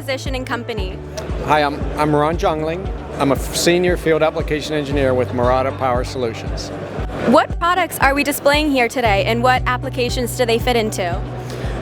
position and company? Hi, I'm Ron Jungling. I'm a senior field application engineer with Murata Power Solutions. What products are we displaying here today, and what applications do they fit into?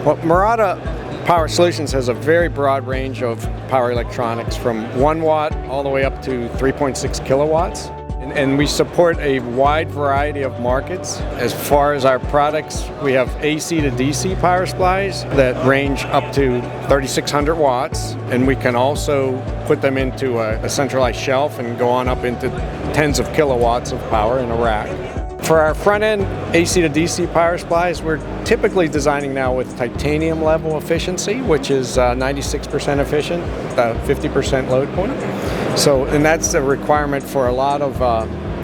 Well, Murata Power Solutions has a very broad range of power electronics, from 1 watt all the way up to 3.6 kilowatts. And we support a wide variety of markets. As far as our products, we have AC to DC power supplies that range up to 3,600 watts, and we can also put them into a centralized shelf and go on up into tens of kilowatts of power in a rack. For our front-end AC to DC power supplies, we're typically designing now with titanium level efficiency, which is 96% efficient, 50% load point. And that's a requirement for a lot of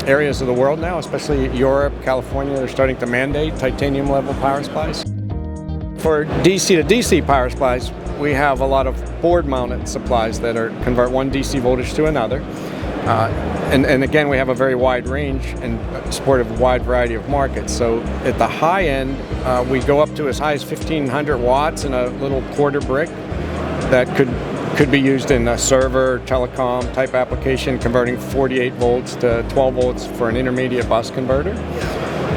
areas of the world now, especially Europe, California. They're starting to mandate titanium level power supplies. For DC to DC power supplies, we have a lot of board mounted supplies that convert one DC voltage to another. And again, we have a very wide range and support a wide variety of markets. So at the high end, we go up to as high as 1,500 watts in a little quarter brick that could be used in a server, telecom type application, converting 48 volts to 12 volts for an intermediate bus converter.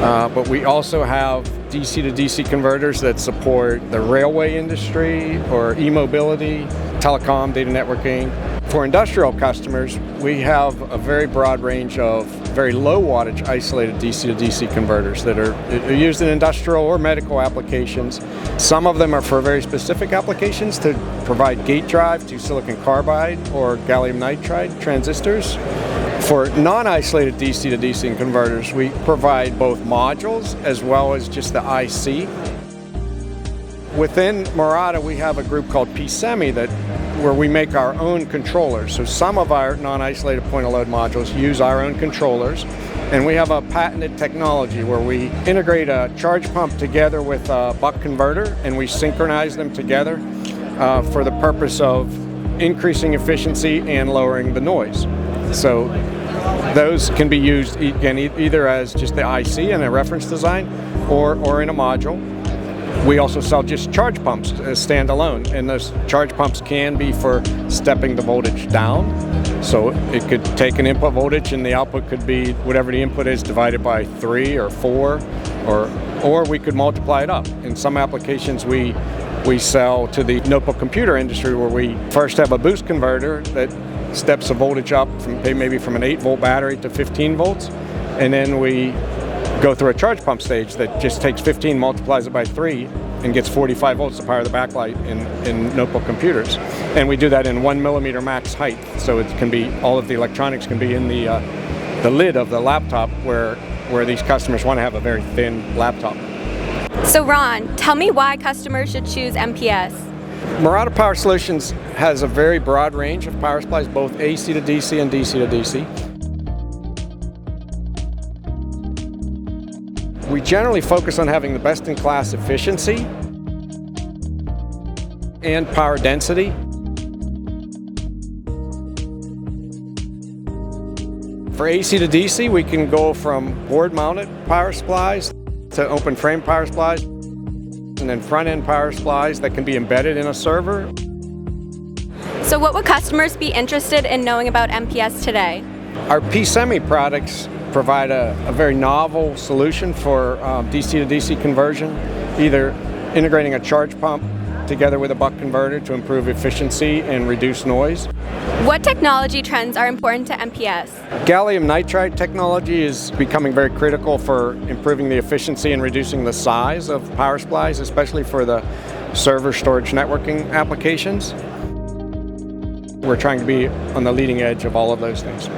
But we also have DC to DC converters that support the railway industry or e-mobility, telecom, data networking. For industrial customers, we have a very broad range of very low wattage isolated DC to DC converters that are used in industrial or medical applications. Some of them are for very specific applications to provide gate drive to silicon carbide or gallium nitride transistors. For non-isolated DC to DC converters, we provide both modules as well as just the IC. Within Murata, we have a group called P-Semi where we make our own controllers. So some of our non-isolated point-of-load modules use our own controllers, and we have a patented technology where we integrate a charge pump together with a buck converter, and we synchronize them together for the purpose of increasing efficiency and lowering the noise. So those can be used again either as just the IC in a reference design or in a module. We also sell just charge pumps as standalone, and those charge pumps can be for stepping the voltage down. So it could take an input voltage and the output could be whatever the input is divided by 3 or 4, or we could multiply it up. In some applications we sell to the notebook computer industry, where we first have a boost converter that steps the voltage up from maybe from an 8-volt battery to 15 volts, and then we go through a charge pump stage that just takes 15, multiplies it by 3, and gets 45 volts to power the backlight in notebook computers. And we do that in 1 millimeter max height, so it can be, all of the electronics can be in the lid of the laptop where these customers want to have a very thin laptop. So Ron, tell me why customers should choose MPS. Murata Power Solutions has a very broad range of power supplies, both AC to DC and DC to DC. We generally focus on having the best-in-class efficiency and power density. For AC to DC, we can go from board-mounted power supplies to open-frame power supplies, and then front-end power supplies that can be embedded in a server. So what would customers be interested in knowing about MPS today? Our P-Semi products provide a very novel solution for DC to DC conversion, either integrating a charge pump together with a buck converter to improve efficiency and reduce noise. What technology trends are important to MPS? Gallium nitride technology is becoming very critical for improving the efficiency and reducing the size of power supplies, especially for the server storage networking applications. We're trying to be on the leading edge of all of those things.